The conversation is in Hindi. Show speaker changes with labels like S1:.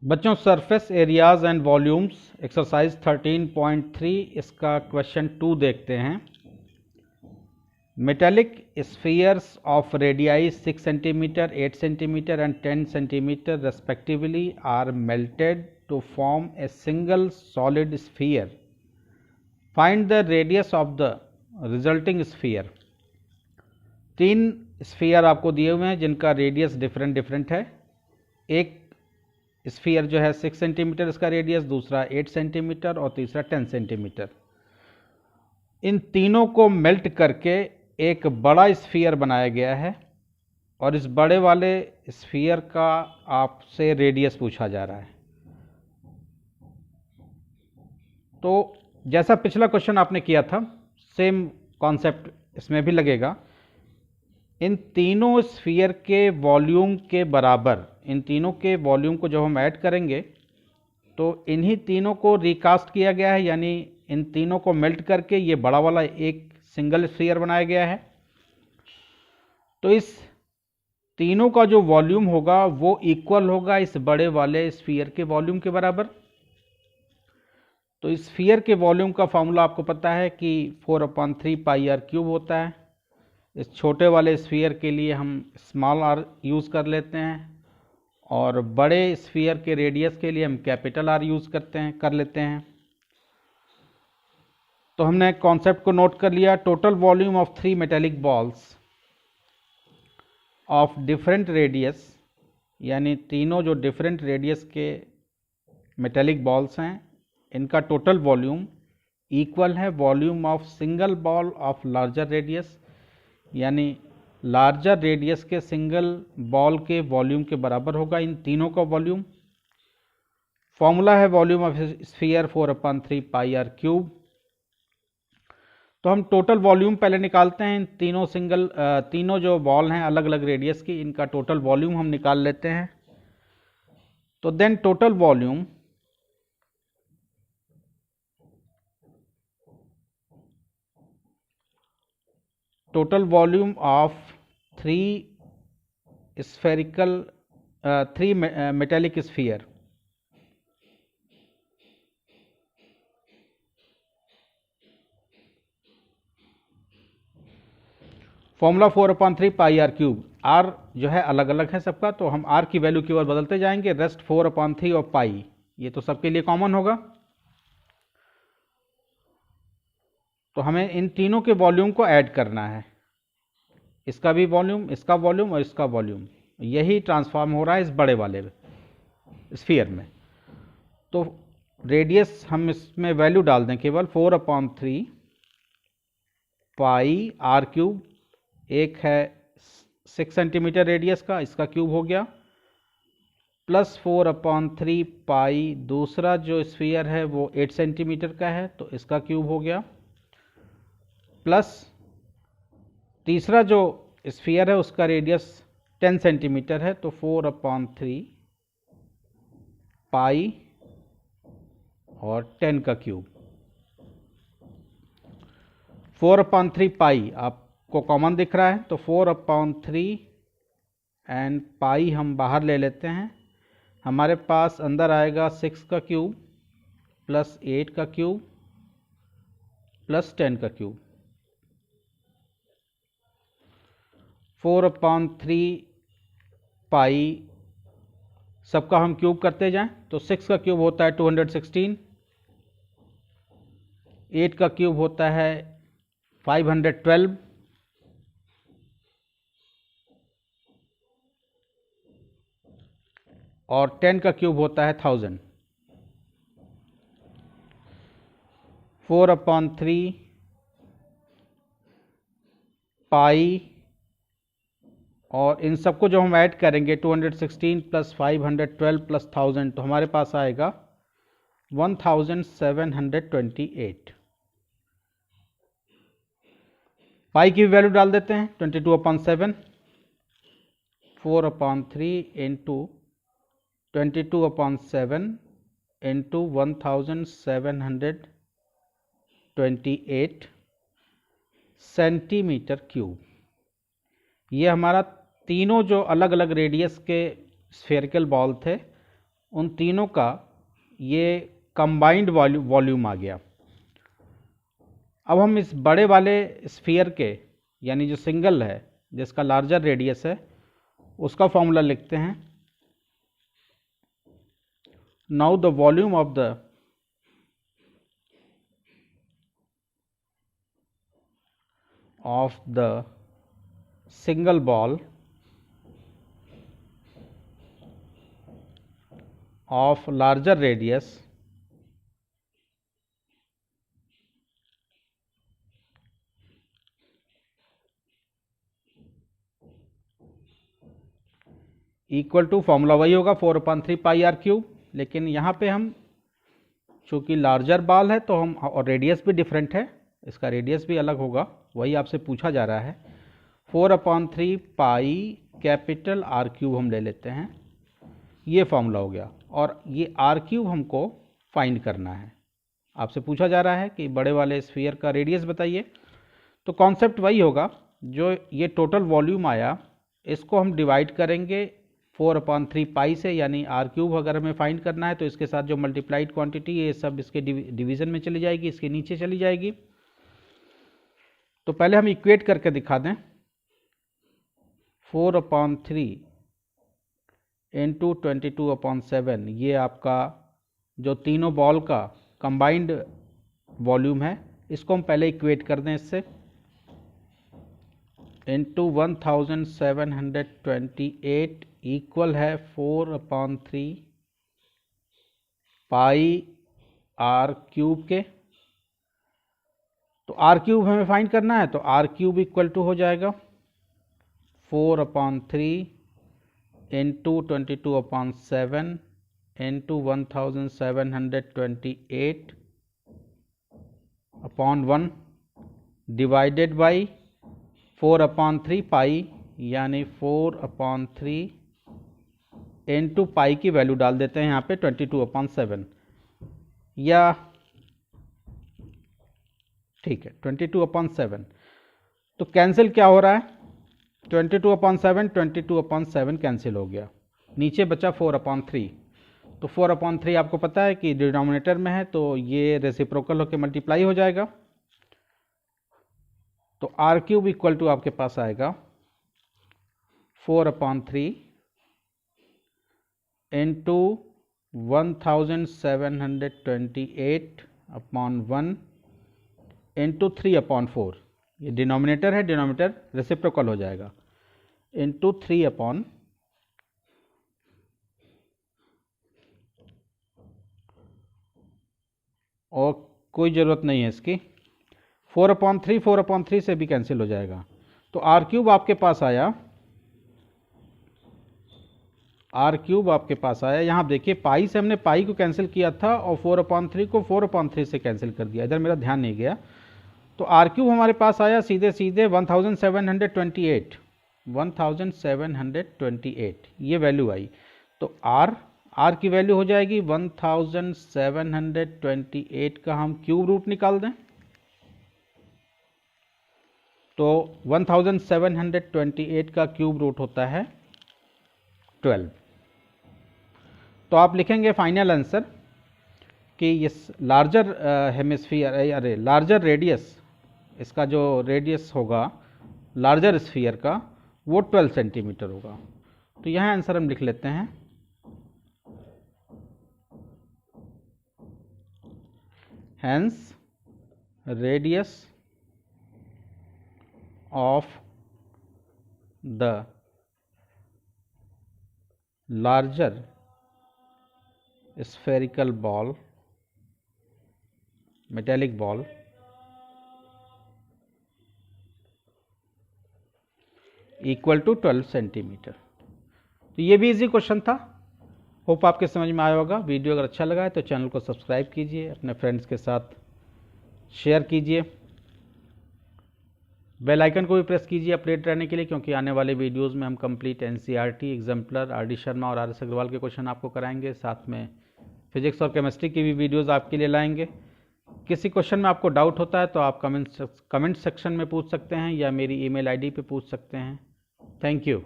S1: बच्चों surface areas and volumes exercise 13.3 इसका क्वेश्चन 2 देखते हैं। Metallic spheres of radii 6 centimetre, 8 centimetre and 10 centimetre respectively are melted to form a single solid sphere. Find the radius of the resulting sphere. 3 sphere आपको दिए हुए हैं जिनका रेडियस डिफरेंट है। एक स्फीयर जो है 6 सेंटीमीटर इसका रेडियस, दूसरा 8 सेंटीमीटर और तीसरा 10 सेंटीमीटर। इन तीनों को मेल्ट करके एक बड़ा स्फीयर बनाया गया है और इस बड़े वाले स्फीयर का आपसे रेडियस पूछा जा रहा है। तो जैसा पिछला क्वेश्चन आपने किया था सेम कॉन्सेप्ट इसमें भी लगेगा। इन तीनों स्फीयर के वॉल्यूम के बराबर, इन तीनों के वॉल्यूम को जब हम ऐड करेंगे तो इन्हीं तीनों को रिकास्ट किया गया है, यानी इन तीनों को मेल्ट करके ये बड़ा वाला एक सिंगल स्फीयर बनाया गया है। तो इस तीनों का जो वॉल्यूम होगा वो इक्वल होगा इस बड़े वाले स्फीयर के वॉल्यूम के बराबर। तो इस स्फीयर के वॉल्यूम का फॉर्मूला आपको पता है कि 4/3 पाई आर क्यूब होता है। इस छोटे वाले स्फीयर के लिए हम स्मॉल आर यूज़ कर लेते हैं और बड़े स्फीयर के रेडियस के लिए हम कैपिटल आर यूज़ कर लेते हैं। तो हमने कॉन्सेप्ट को नोट कर लिया। Total volume of 3 metallic balls of different radius, यानी तीनों जो डिफरेंट रेडियस के मेटेलिक बॉल्स हैं इनका टोटल वॉल्यूम इक्वल है volume of single ball of larger radius, यानी लार्जर रेडियस के सिंगल बॉल के वॉल्यूम के बराबर होगा इन तीनों का वॉल्यूम। फॉर्मूला है volume of sphere 4/3 pi r cube. तो हम टोटल वॉल्यूम पहले निकालते हैं। इन तीनों जो बॉल हैं अलग अलग रेडियस की, इनका टोटल वॉल्यूम हम निकाल लेते हैं। तो then total volume of 3 metallic sphere formula 4/3 pi r cube. R जो है अलग अलग है सबका, तो हम आर की वैल्यू की ओर बदलते जाएंगे। रेस्ट 4/3 और पाई, ये तो सबके लिए कॉमन होगा। तो हमें इन तीनों के वॉल्यूम को ऐड करना है, इसका भी वॉल्यूम, इसका वॉल्यूम और इसका वॉल्यूम। यही ट्रांसफॉर्म हो रहा है इस बड़े वाले स्फीयर में। तो रेडियस हम इसमें वैल्यू डाल दें केवल 4/3 पाई आर क्यूब। एक है 6 सेंटीमीटर रेडियस का, इसका क्यूब हो गया, प्लस 4/3 पाई दूसरा जो स्फीयर है वो 8 सेंटीमीटर का है तो इसका क्यूब हो गया, प्लस तीसरा जो स्फीयर है उसका रेडियस 10 सेंटीमीटर है तो 4/3 पाई और 10 का क्यूब। 4/3 पाई आपको कॉमन दिख रहा है तो 4/3 एंड पाई हम बाहर ले लेते हैं। हमारे पास अंदर आएगा 6 का क्यूब प्लस 8 का क्यूब प्लस 10 का क्यूब। 4/3 पाई सबका हम क्यूब करते जाएं तो 6 का क्यूब होता है 216, 8 का क्यूब होता है 512 और 10 का क्यूब होता है 1000। 4/3 पाई और इन सबको जो हम ऐड करेंगे 216 प्लस 512 प्लस 1000 तो हमारे पास आएगा 1728। पाई की वैल्यू डाल देते हैं 22/7, 4/3 इंटू 22/7 इंटू 1728 सेंटीमीटर क्यूब। ये हमारा तीनों जो अलग अलग रेडियस के स्फेरिकल बॉल थे उन तीनों का ये कंबाइंड वॉल्यूम आ गया। अब हम इस बड़े वाले स्फीयर के, यानी जो सिंगल है जिसका लार्जर रेडियस है, उसका फॉर्मूला लिखते हैं। Now the volume of the single ball of larger radius equal to, formula वही होगा 4/3 पाई आर क्यूब, लेकिन यहाँ पे हम चूंकि लार्जर बॉल है तो हम, और रेडियस भी डिफरेंट है, इसका रेडियस भी अलग होगा, वही आपसे पूछा जा रहा है। 4/3 पाई कैपिटल आर क्यूब हम ले लेते हैं, ये फॉर्मूला हो गया। और ये आर क्यूब हमको फाइंड करना है, आपसे पूछा जा रहा है कि बड़े वाले स्फीयर का रेडियस बताइए। तो कॉन्सेप्ट वही होगा, जो ये टोटल वॉल्यूम आया इसको हम डिवाइड करेंगे 4/3 पाई से, यानी आर क्यूब अगर हमें फाइंड करना है तो इसके साथ जो मल्टीप्लाइड क्वांटिटी ये सब इसके डिवीजन में चली जाएगी, इसके नीचे चली जाएगी। तो पहले हम इक्वेट करके दिखा दें। 4/3 इंटू 22/7, ये आपका जो तीनों बॉल का कंबाइंड वॉल्यूम है, इसको हम पहले इक्वेट कर दें इससे, इंटू 1728 इक्वल है 4/3 पाई आर क्यूब के। तो आर क्यूब हमें फाइंड करना है, तो आर क्यूब इक्वल टू हो जाएगा 4/3 into 22/7 into 1728 upon 1 divided by 4/3 पाई, यानी 4/3 इंटू पाई की वैल्यू डाल देते हैं यहाँ पे 22/7, या ठीक है 22/7। तो कैंसिल क्या हो रहा है, 22/7 कैंसिल हो गया, नीचे बचा 4/3। तो 4/3 आपको पता है कि डिनोमिनेटर में है, तो ये रेसिप्रोकल होकर मल्टीप्लाई हो जाएगा। तो आर क्यूब इक्वल टू आपके पास आएगा 4/3 इंटू 1728 अपॉन 1 इंटू 3/4, ये डिनोमिनेटर है, डिनोमिनेटर रेसिप्रोकल हो जाएगा, इंटू 3/, और कोई ज़रूरत नहीं है इसकी, 4/3 से भी कैंसिल हो जाएगा। तो आर क्यूब आपके पास आया, आर क्यूब आपके पास आया, यहाँ देखिए पाई से हमने पाई को कैंसिल किया था और 4/3 को 4/3 से कैंसिल कर दिया, इधर मेरा ध्यान नहीं गया। तो आर क्यूब हमारे पास आया सीधे सीधे 1728 ये वैल्यू आई। तो आर की वैल्यू हो जाएगी 1728 का हम क्यूब रूट निकाल दें, तो 1728 का क्यूब रूट होता है 12। तो आप लिखेंगे फाइनल आंसर कि इस लार्जर हेमिस्फीयर, अरे लार्जर रेडियस, इसका जो रेडियस होगा लार्जर स्फीयर का वो 12 सेंटीमीटर होगा। तो यहाँ आंसर हम लिख लेते हैं, hence radius of the larger spherical ball, metallic ball, equal to 12 centimetre. तो ये भी इजी क्वेश्चन था, होप आपके समझ में आया होगा। वीडियो अगर अच्छा लगा है तो चैनल को सब्सक्राइब कीजिए, अपने फ्रेंड्स के साथ शेयर कीजिए, बेल आइकन को भी प्रेस कीजिए अपडेट रहने के लिए, क्योंकि आने वाले वीडियोस में हम complete NCERT, exemplar, RD. Sharma और आर.एस. अग्रवाल के क्वेश्चन आपको कराएंगे, साथ में फिजिक्स और केमिस्ट्री की भी वीडियोस आपके लिए लाएंगे। किसी क्वेश्चन में आपको डाउट होता है तो आप कमेंट सेक्शन में पूछ सकते हैं या मेरी ईमेल आईडी पे पूछ सकते हैं। Thank you.